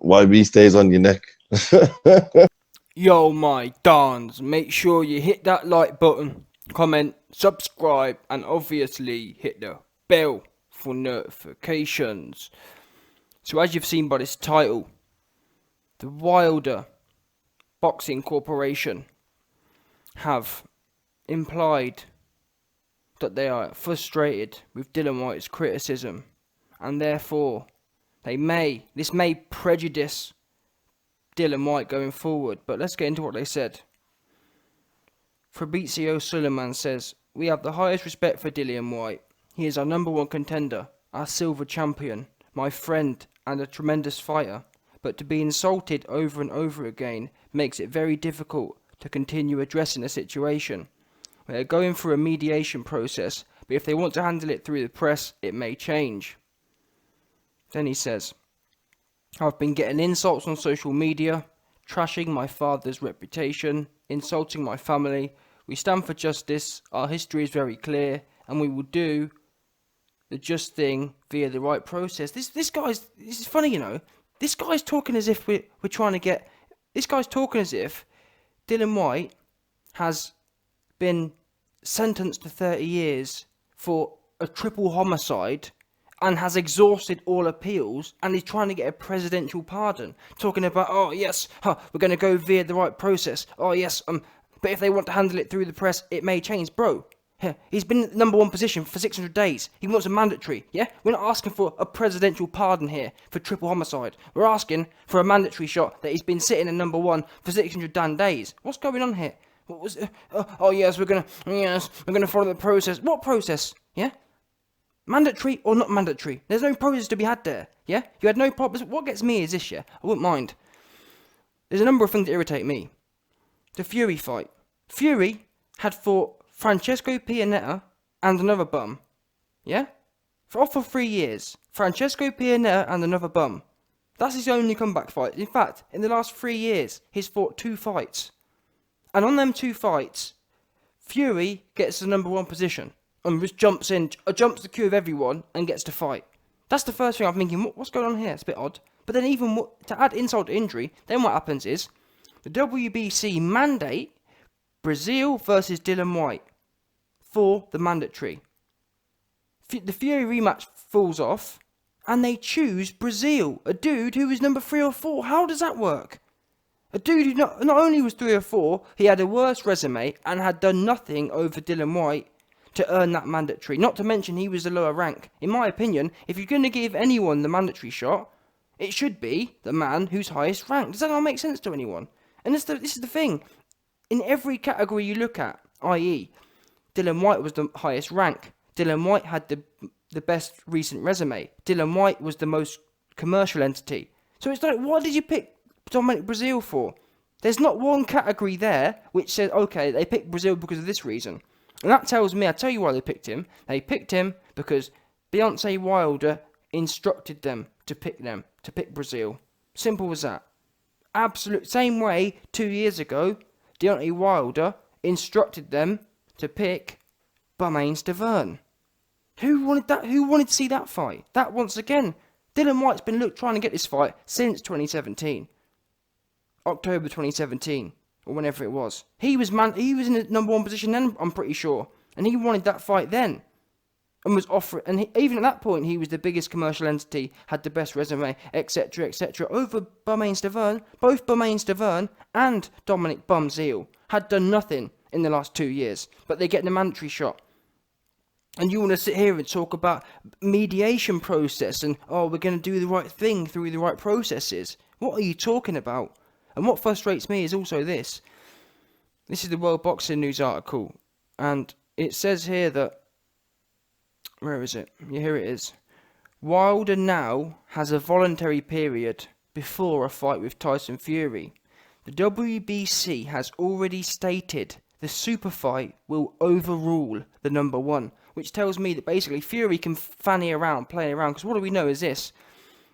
YB stays on your neck. Yo, my dons, make sure you hit that like button, comment, subscribe, and obviously hit the bell for notifications. So as you've seen by this title, the Wilder Boxing Corporation have implied that they are frustrated with Dillian Whyte's criticism, and therefore this may prejudice Dillian Whyte going forward. But let's get into what they said. Fabrizio Suleiman says, "We have the highest respect for Dillian Whyte. He is our number one contender, our silver champion, my friend and a tremendous fighter. But to be insulted over and over again makes it very difficult to continue addressing the situation. We are going through a mediation process, but if they want to handle it through the press, it may change." Then he says, "I've been getting insults on social media, trashing my father's reputation, insulting my family. We stand for justice, our history is very clear, and we will do the just thing via the right process." This is funny, you know. This guy's talking as if we're trying to get... This guy's talking as if Dillian Whyte has been sentenced to 30 years for a triple homicide and has exhausted all appeals, and he's trying to get a presidential pardon. Talking about, oh yes, we're going to go via the right process. Oh yes, but if they want to handle it through the press, it may change. Bro, he's been in the number one position for 600 days. He wants a mandatory, yeah? We're not asking for a presidential pardon here for triple homicide. We're asking for a mandatory shot that he's been sitting in number one for 600 damn days. What's going on here? What was? Oh yes, we're gonna follow the process. What process? Yeah, mandatory or not mandatory? There's no process to be had there. Yeah, you had no problems. What gets me is this. Yeah, I wouldn't mind. There's a number of things that irritate me. The Fury fight. Fury had fought Francesco Pianetta and another bum. Yeah, for 3 years. Francesco Pianetta and another bum. That's his only comeback fight. In fact, in the last 3 years, he's fought 2 fights. And on them 2 fights, Fury gets the number one position and just jumps the queue of everyone and gets to fight. That's the first thing I'm thinking, what's going on here? It's a bit odd. But then even to add insult to injury, then what happens is the WBC mandate Brazil versus Dillian Whyte for the mandatory. The Fury rematch falls off and they choose Brazil, a dude who was number 3 or 4. How does that work? A dude who not only was 3 or 4, he had a worse resume and had done nothing over Dillian Whyte to earn that mandatory. Not to mention he was a lower rank. In my opinion, if you're going to give anyone the mandatory shot, it should be the man who's highest ranked. Does that not make sense to anyone? And this is the thing. In every category you look at, i.e., Dillian Whyte was the highest rank. Dillian Whyte had the best recent resume. Dillian Whyte was the most commercial entity. So it's like, what did you pick Dominic Brazil for? There's not one category there which says, okay, they picked Brazil because of this reason. And that tells me, I'll tell you why they picked him. They picked him because Deontay Wilder instructed them to pick Brazil. Simple as that. Absolute same way 2 years ago, Deontay Wilder instructed them to pick Bermane Stiverne. Who wanted that? Who wanted to see that fight? That once again, Dillian Whyte's been trying to get this fight since 2017. October 2017, or whenever it was. He was in the number one position then, I'm pretty sure. And he wanted that fight then. And was offering, and even at that point, he was the biggest commercial entity, had the best resume, etc., etc. Over Bermane Stiverne. Both Bermane Stiverne and Dominic Bumzeal had done nothing in the last 2 years. But they get the mandatory shot. And you want to sit here and talk about mediation process and, oh, we're going to do the right thing through the right processes. What are you talking about? And what frustrates me is also this. This is the World Boxing News article. And it says here that... Where is it? Yeah, here it is. Wilder now has a voluntary period before a fight with Tyson Fury. The WBC has already stated the super fight will overrule the number one, which tells me that basically Fury can fanny around, play around, because what do we know is this.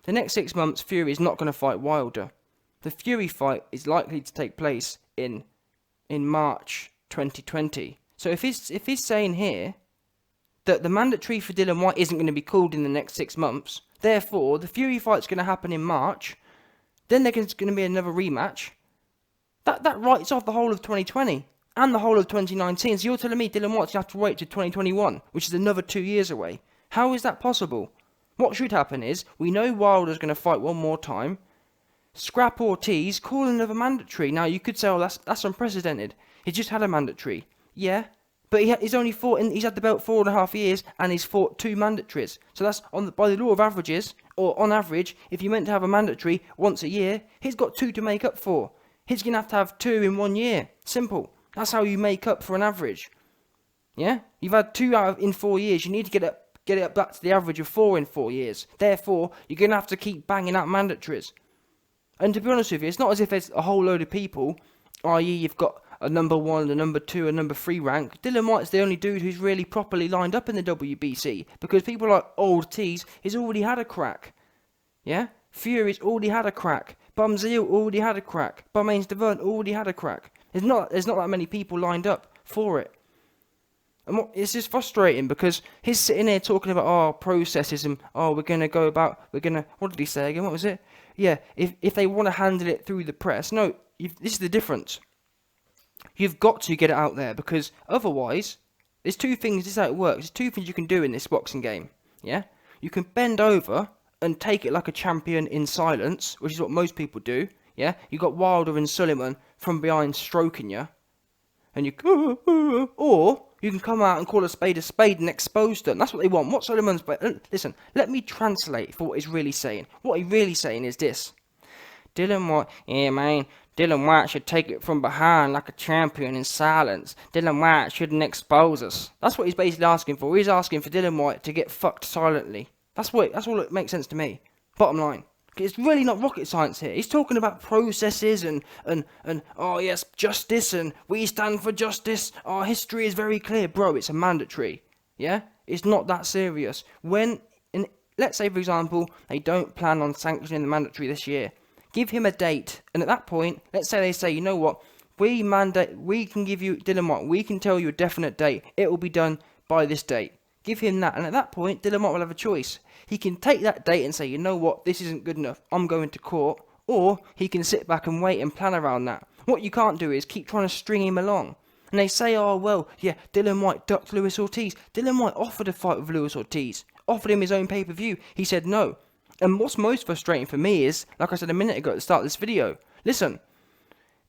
The next 6 months, Fury is not going to fight Wilder. The Fury fight is likely to take place in March 2020. So if he's saying here that the mandatory for Dillian Whyte isn't going to be called in the next 6 months, therefore the Fury fight's going to happen in March, Then there's going to be another rematch. That writes off the whole of 2020 and the whole of 2019. So you're telling me Dillian Whyte's going to have to wait to 2021, which is another 2 years away. How is that possible? What should happen is, we know Wilder's going to fight one more time. Scrap Ortiz, call another mandatory. Now you could say, oh, that's unprecedented. He just had a mandatory. Yeah, but he's only fought, he's had the belt 4.5 years, and he's fought 2 mandatories. So that's, by the law of averages, or on average, if you're meant to have a mandatory once a year, he's got 2 to make up for. He's going to have 2 in 1 year. Simple. That's how you make up for an average. Yeah? You've had 2 in 4 years. You need to get it up back to the average of 4 in 4 years. Therefore, you're going to have to keep banging out mandatories. And to be honest with you, it's not as if there's a whole load of people, i.e. you've got a number 1, a number 2, a number 3 rank. Dillian Whyte's the only dude who's really properly lined up in the WBC. Because people like Ortiz, he's already had a crack. Yeah? Fury's already had a crack. Bumzeel already had a crack. Bummains Devon already had a crack. There's not that many people lined up for it. And it's just frustrating because he's sitting there talking about, processes and, we're going to, what did he say again? What was it? Yeah, if they want to handle it through the press. No, this is the difference. You've got to get it out there because otherwise, there's 2 things, this is how it works. There's 2 things you can do in this boxing game. Yeah? You can bend over and take it like a champion in silence, which is what most people do. Yeah? You got Wilder and Sullivan from behind stroking you. And or you can come out and call a spade and expose them. That's what they want. What Sullivan's... Listen, let me translate for what he's really saying. What he's really saying is this. Dillian Whyte, yeah, man. Dillian Whyte should take it from behind like a champion in silence. Dillian Whyte shouldn't expose us. That's what he's basically asking for. He's asking for Dillian Whyte to get fucked silently. That's all it makes sense to me. Bottom line. It's really not rocket science here. He's talking about processes and oh yes, justice, and we stand for justice. Our history is very clear. Bro, it's a mandatory. Yeah? It's not that serious. Let's say, for example, they don't plan on sanctioning the mandatory this year. Give him a date. And at that point, let's say they say, you know what? We can give you, Dillian Whyte, we can tell you a definite date. It will be done by this date. Give him that. And at that point, Dillian Whyte will have a choice. He can take that date and say, you know what, this isn't good enough, I'm going to court. Or he can sit back and wait and plan around that. What you can't do is keep trying to string him along. And they say, oh, well, yeah, Dillian Whyte ducked Luis Ortiz. Dillian Whyte offered a fight with Luis Ortiz. Offered him his own pay-per-view. He said no. And what's most frustrating for me is, like I said a minute ago at the start of this video, listen,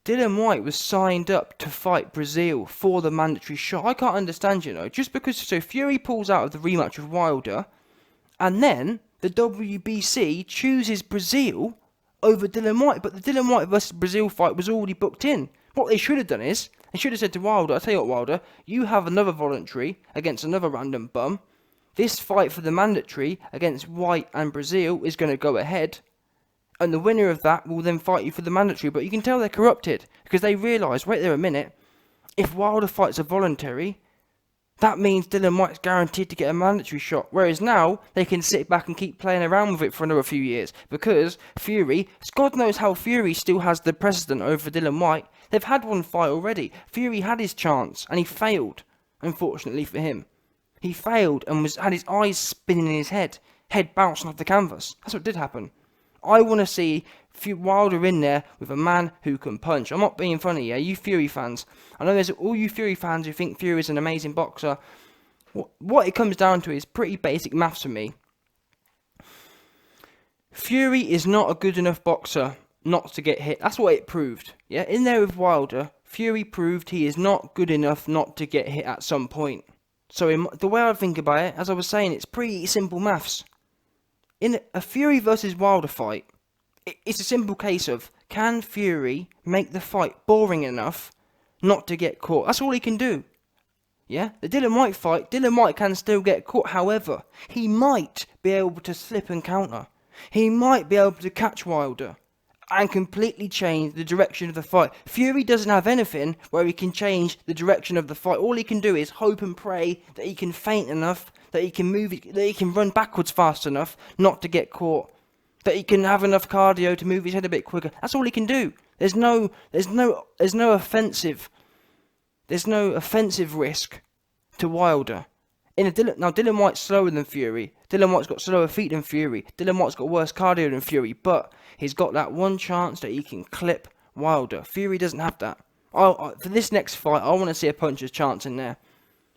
Dillian Whyte was signed up to fight Brazil for the mandatory shot. I can't understand, just because Fury pulls out of the rematch with Wilder, and then the WBC chooses Brazil over Dillian Whyte, but the Dillian Whyte versus Brazil fight was already booked in. What they should have done is, they should have said to Wilder, I'll tell you what, Wilder, you have another voluntary against another random bum. This fight for the mandatory against Whyte and Brazil is going to go ahead, and the winner of that will then fight you for the mandatory. But you can tell they're corrupted, because they realise, wait there a minute, if Wilder fights a voluntary, that means Dillian Whyte's guaranteed to get a mandatory shot. Whereas now, they can sit back and keep playing around with it for another few years. Because Fury, God knows how Fury still has the precedent over Dillian Whyte. They've had one fight already. Fury had his chance, and he failed, unfortunately for him. He failed and had his eyes spinning in his head bouncing off the canvas. That's what did happen. I want to see Wilder in there with a man who can punch. I'm not being funny, yeah, you Fury fans. I know there's all you Fury fans who think Fury is an amazing boxer. What it comes down to is pretty basic maths for me. Fury is not a good enough boxer not to get hit. That's what it proved. Yeah, in there with Wilder, Fury proved he is not good enough not to get hit at some point. So the way I think about it, as I was saying, it's pretty simple maths. In a Fury versus Wilder fight, it's a simple case of, can Fury make the fight boring enough not to get caught? That's all he can do. Yeah? The Dillian Whyte fight, Dillian Whyte can still get caught. However, he might be able to slip and counter. He might be able to catch Wilder and completely change the direction of the fight. Fury doesn't have anything where he can change the direction of the fight. All he can do is hope and pray that he can feint enough, that he can that he can run backwards fast enough not to get caught, that he can have enough cardio to move his head a bit quicker. That's all he can do. There's no offensive risk to Wilder. Now Dillian Whyte's slower than Fury. Dillian Whyte's got slower feet than Fury. Dillian Whyte's got worse cardio than Fury, but he's got that one chance that he can clip Wilder. Fury doesn't have that. For this next fight, I want to see a puncher's chance in there.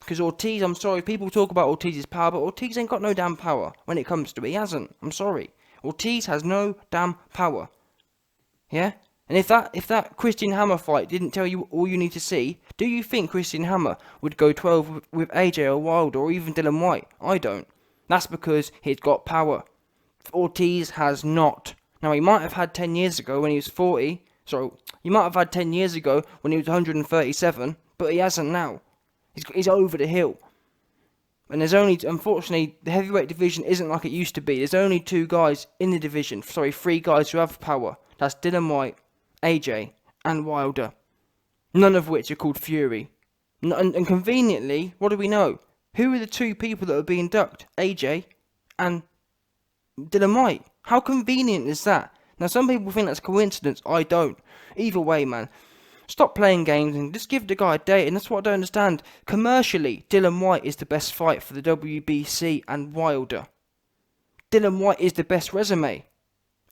Because Ortiz, I'm sorry, people talk about Ortiz's power, but Ortiz ain't got no damn power when it comes to it. He hasn't. I'm sorry. Ortiz has no damn power. Yeah? And if that Christian Hammer fight didn't tell you all you need to see, do you think Christian Hammer would go 12 with AJ or Wilder or even Dillian Whyte? I don't. That's because he's got power. Ortiz has not. Now, he might have had 10 years ago when he was 40. Sorry, he might have had 10 years ago when he was 137, but he hasn't now. He's over the hill. And there's only, unfortunately, the heavyweight division isn't like it used to be. There's only 2 guys in the division. Sorry, 3 guys who have power. That's Dillian Whyte, AJ, and Wilder. None of which are called Fury. And conveniently, what do we know? Who are the 2 people that are being ducked? AJ and Dillian Whyte. How convenient is that? Now, some people think that's coincidence. I don't. Either way, man. Stop playing games and just give the guy a date. And that's what I don't understand. Commercially, Dillian Whyte is the best fight for the WBC and Wilder. Dillian Whyte is the best resume.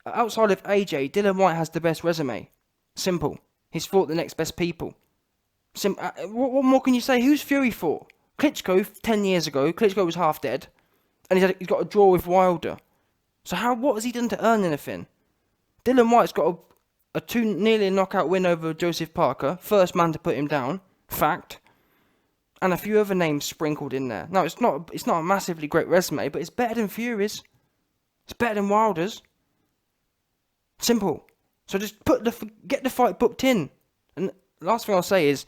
Outside of AJ, Dillian Whyte has the best resume. Simple. He's fought the next best people. What more can you say? Who's Fury fought? Klitschko 10 years ago. Klitschko was half dead. And he's got a draw with Wilder. So what has he done to earn anything? Dillian Whyte's got nearly a knockout win over Joseph Parker. First man to put him down. Fact. And a few other names sprinkled in there. Now, it's not a massively great resume, but it's better than Fury's. It's better than Wilder's. Simple. So just get the fight booked in. And last thing I'll say is,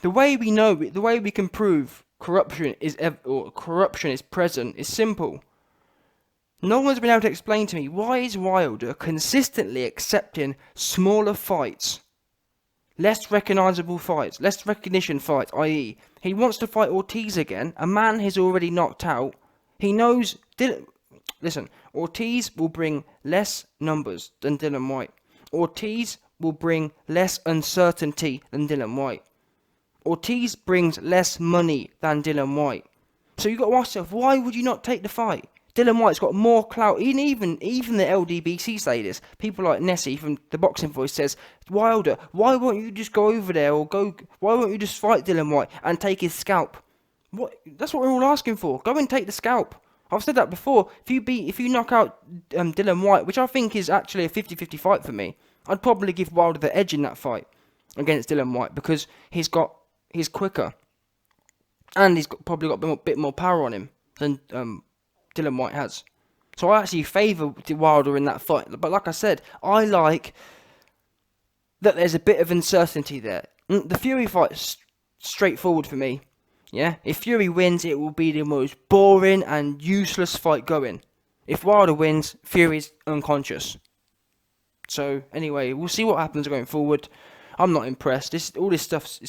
the way we can prove corruption is present is simple. No one's been able to explain to me why is Wilder consistently accepting smaller fights, less recognisable fights, less recognition fights, i.e. he wants to fight Ortiz again, a man he's already knocked out. He knows... Listen, Ortiz will bring less numbers than Dillian Whyte. Ortiz will bring less uncertainty than Dillian Whyte. Ortiz brings less money than Dillian Whyte. So you've got to ask yourself, why would you not take the fight? Dillian Whyte's got more clout. Even the LDBC say this. People like Nessie from the Boxing Voice says, Wilder, why won't you just go over there why won't you just fight Dillian Whyte and take his scalp? That's what we're all asking for. Go and take the scalp. I've said that before. If you knock out Dillian Whyte, which I think is actually a 50-50 fight for me, I'd probably give Wilder the edge in that fight against Dillian Whyte because he's quicker and he's probably got a bit more power on him than Dillian Whyte has. So I actually favour Wilder in that fight. But like I said, I like that there's a bit of uncertainty there. The Fury fight's straightforward for me. Yeah, if Fury wins, it will be the most boring and useless fight going. If Wilder wins, Fury's unconscious. So anyway, we'll see what happens going forward. I'm not impressed. All this stuff